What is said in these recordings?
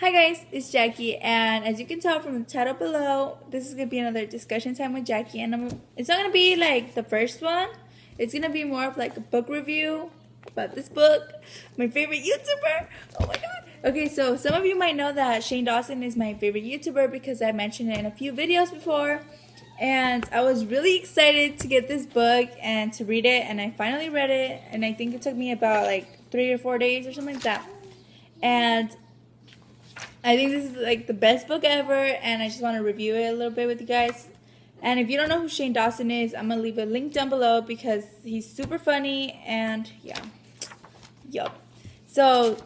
Hi guys, it's Jackie, and as you can tell from the title below, this is going to be another discussion time with Jackie, and it's not going to be like the first one. It's going to be more of like a book review about this book, my favorite YouTuber. Oh my god. Okay, so some of you might know that Shane Dawson is my favorite YouTuber because I mentioned it in a few videos before, and I was really excited to get this book and to read it, and I finally read it, and I think it took me about like 3 or 4 days or something like that. And I think this is like the best book ever, and I just want to review it a little bit with you guys. And if you don't know who Shane Dawson is, I'm gonna leave a link down below because he's super funny, and yeah, yup. So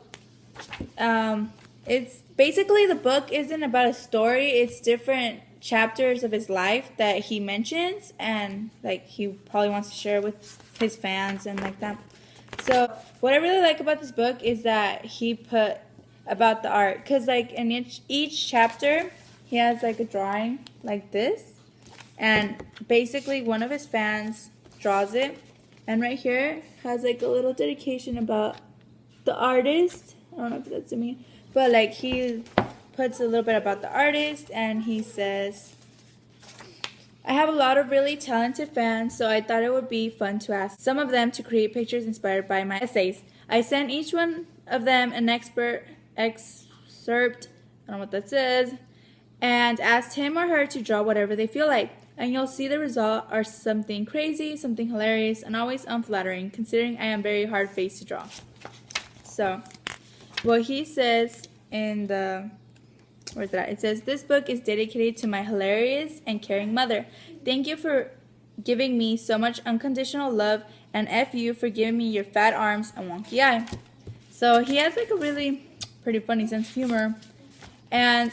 it's basically, the book isn't about a story, it's different chapters of his life that he mentions, and like he probably wants to share with his fans and like that. So what I really like about this book is that he put about the art, because like in each chapter he has like a drawing like this, and basically one of his fans draws it, and right here has like a little dedication about the artist. I don't know if that's me, but like he puts a little bit about the artist, and he says, I have a lot of really talented fans, so I thought it would be fun to ask some of them to create pictures inspired by my essays. I sent each one of them an excerpt, I don't know what that says, and asked him or her to draw whatever they feel like. And you'll see the result are something crazy, something hilarious, and always unflattering, considering I am very hard-faced to draw. So, what he says in the... Where's that? It says, this book is dedicated to my hilarious and caring mother. Thank you for giving me so much unconditional love, and F you for giving me your fat arms and wonky eye. So he has like a really pretty funny sense of humor. And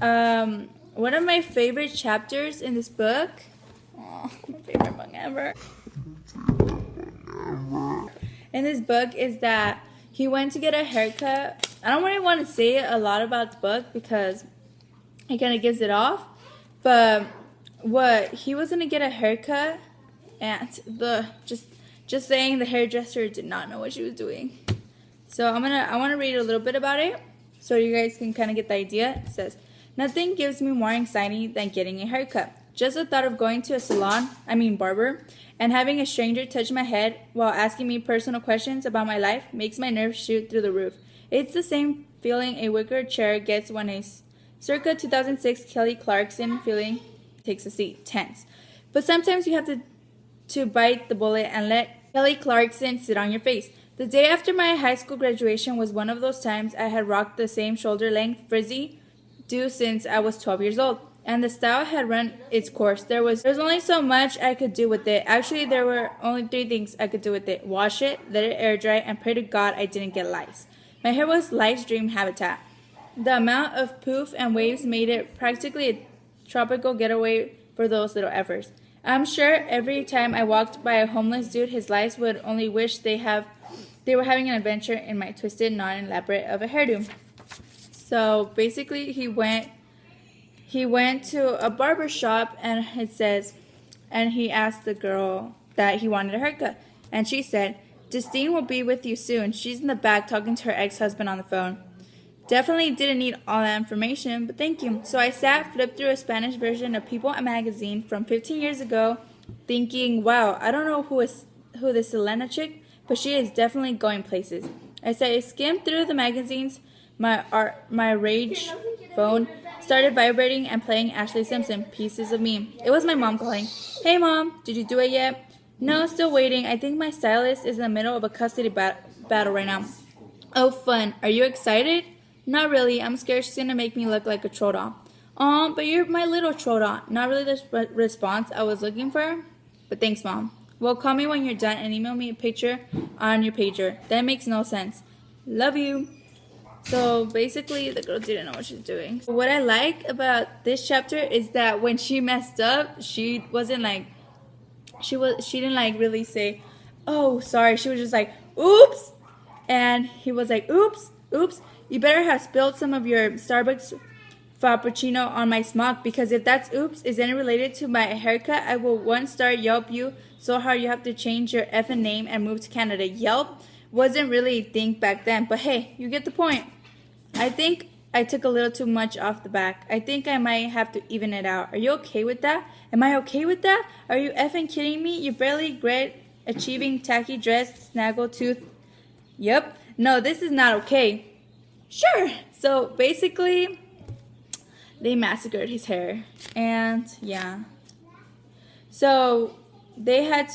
one of my favorite chapters in this book, my favorite book ever, in this book is that he went to get a haircut. I don't really want to say a lot about the book because it kind of gives it off, but he was going to get a haircut, and just saying, the hairdresser did not know what she was doing. So I want to read a little bit about it so you guys can kind of get the idea. It says, nothing gives me more anxiety than getting a haircut. Just the thought of going to a barber, and having a stranger touch my head while asking me personal questions about my life makes my nerves shoot through the roof. It's the same feeling a wicker chair gets when a circa 2006 Kelly Clarkson feeling takes a seat. Tense. But sometimes you have to bite the bullet and let Kelly Clarkson sit on your face. The day after my high school graduation was one of those times I had rocked the same shoulder-length frizzy do since I was 12 years old, and the style had run its course. There was only so much I could do with it. Actually, there were only 3 things I could do with it: wash it, let it air dry, and pray to God I didn't get lice. My hair was life's dream habitat. The amount of poof and waves made it practically a tropical getaway for those little efforts. I'm sure every time I walked by a homeless dude, his lives would only wish they were having an adventure in my twisted, non-elaborate of a hairdo. So basically, he went to a barber shop, and it says, and he asked the girl that he wanted a haircut, and she said, Justine will be with you soon. She's in the back talking to her ex-husband on the phone. Definitely didn't need all that information, but thank you. So I flipped through a Spanish version of People magazine from 15 years ago, thinking, wow, I don't know who this Selena chick, but she is definitely going places. As I skimmed through the magazines, my rage phone started vibrating and playing Ashley Simpson, Pieces of Me. It was my mom calling. Hey mom, did you do it yet? No, still waiting. I think my stylist is in the middle of a custody battle right now. Oh, fun. Are you excited? Not really. I'm scared she's going to make me look like a troll doll. Aw, but you're my little troll doll. Not really the response I was looking for, but thanks, Mom. Well, call me when you're done and email me a picture on your pager. That makes no sense. Love you. So basically, the girl didn't know what she was doing. What I like about this chapter is that when she messed up, she wasn't like, she didn't like really say, oh, sorry. She was just like, oops. And he was like, oops, you better have spilled some of your Starbucks Frappuccino on my smock, because if that's oops is any related to my haircut, I will 1-star Yelp you so hard you have to change your effing name and move to Canada. Yelp wasn't really a thing back then, but hey, you get the point. I think I took a little too much off the back. I think I might have to even it out. Are you okay with that? Am I okay with that? Are you effing kidding me? You barely great achieving tacky dress, snaggle tooth. Yep. No, this is not okay. Sure. So basically, they massacred his hair. And yeah. So he had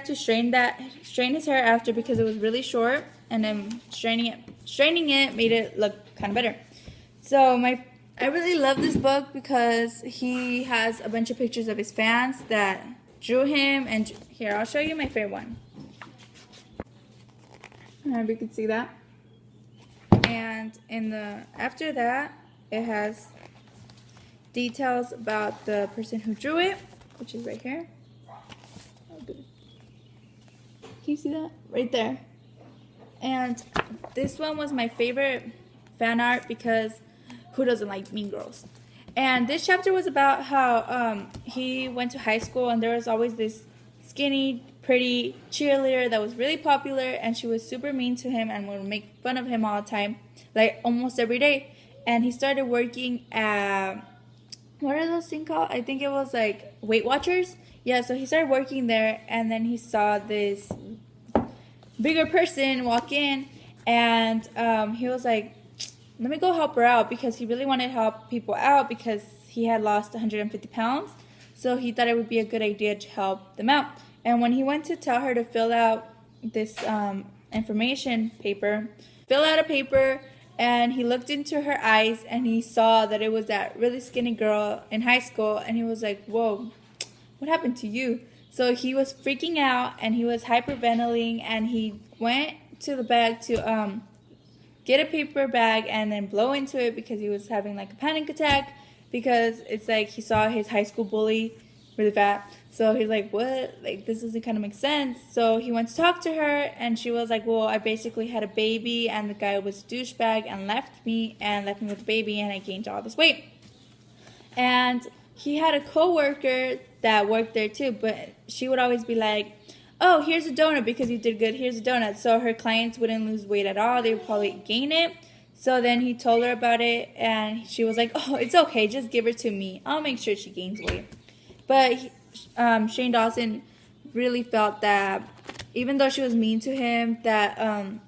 to straighten his hair after because it was really short, and then straightening it made it look kind of better. So I really love this book because he has a bunch of pictures of his fans that drew him. And here, I'll show you my favorite one. I hope you can see that. And after that, it has details about the person who drew it, which is right here. Can you see that? Right there. And this one was my favorite fan art because who doesn't like Mean Girls? And this chapter was about how he went to high school and there was always this skinny, pretty cheerleader that was really popular, and she was super mean to him and would make fun of him all the time, like almost every day. And he started working at, what are those things called? I think it was like Weight Watchers. Yeah, so he started working there, and then he saw this bigger person walk in, and he was like, let me go help her out, because he really wanted to help people out because he had lost 150 pounds. So he thought it would be a good idea to help them out. And when he went to tell her to fill out this information paper, and he looked into her eyes and he saw that it was that really skinny girl in high school, and he was like, whoa, what happened to you? So he was freaking out and he was hyperventilating, and he went to the bag to get a paper bag and then blow into it because he was having like a panic attack, because it's like he saw his high school bully really fat. So he's like, what? Like, this doesn't kind of make sense. So he went to talk to her, and she was like, well, I basically had a baby, and the guy was a douchebag and left me with the baby, and I gained all this weight. And he had a coworker that worked there too, but she would always be like, oh, here's a donut because you did good, here's a donut. So her clients wouldn't lose weight at all, they would probably gain it. So then he told her about it, and she was like, oh, it's okay, just give her to me, I'll make sure she gains weight. But Shane Dawson really felt that even though she was mean to him, that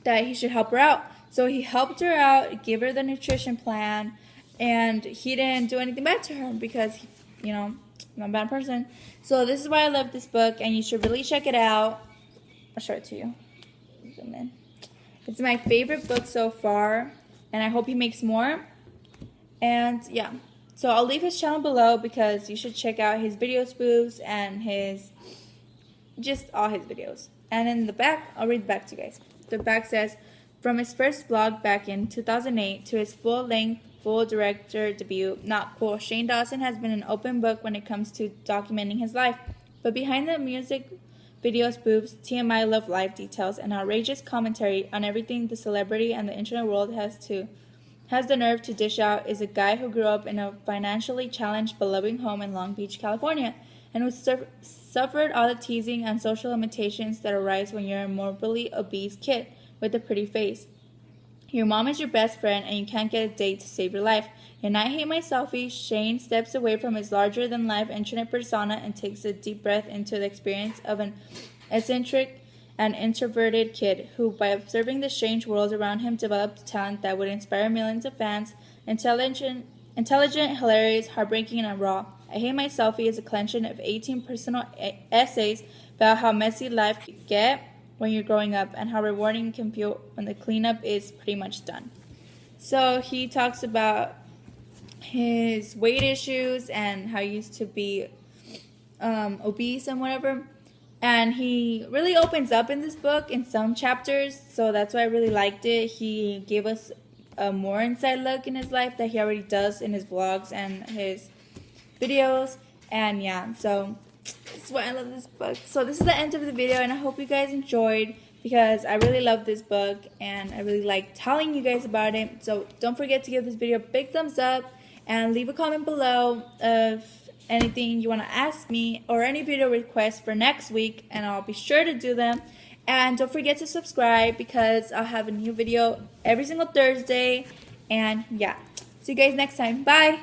he should help her out. So he helped her out, gave her the nutrition plan, and he didn't do anything bad to her because, not a bad person. So this is why I love this book, and you should really check it out. I'll show it to you. Zoom in. It's my favorite book so far, and I hope he makes more. And yeah, so I'll leave his channel below because you should check out his video spoofs and all his videos. And in the back, I'll read the back to you guys. The back says, from his first vlog back in 2008 to his full-length, full director debut, Not Cool, Shane Dawson has been an open book when it comes to documenting his life. But behind the music video spoofs, TMI love life details, and outrageous commentary on everything the celebrity and the internet world has the nerve to dish out is a guy who grew up in a financially challenged but loving home in Long Beach, California, and who suffered all the teasing and social limitations that arise when you're a morbidly obese kid with a pretty face. Your mom is your best friend, and you can't get a date to save your life. In I Hate MYSELFIE, Shane steps away from his larger-than-life internet persona and takes a deep breath into the experience of an eccentric and introverted kid who, by observing the strange world around him, developed a talent that would inspire millions of fans. Intelligent, hilarious, heartbreaking, and raw. I Hate MYSELFIE is a collection of 18 personal essays about how messy life can get when you're growing up, and how rewarding it can feel when the cleanup is pretty much done. So he talks about his weight issues and how he used to be obese and whatever. And he really opens up in this book in some chapters, so that's why I really liked it. He gave us a more inside look in his life that he already does in his vlogs and his videos. And yeah, so that's why I love this book. So this is the end of the video, and I hope you guys enjoyed, because I really love this book and I really like telling you guys about it. So don't forget to give this video a big thumbs up and leave a comment below of anything you want to ask me or any video requests for next week, and I'll be sure to do them. And don't forget to subscribe, because I'll have a new video every single Thursday. And yeah, see you guys next time. Bye.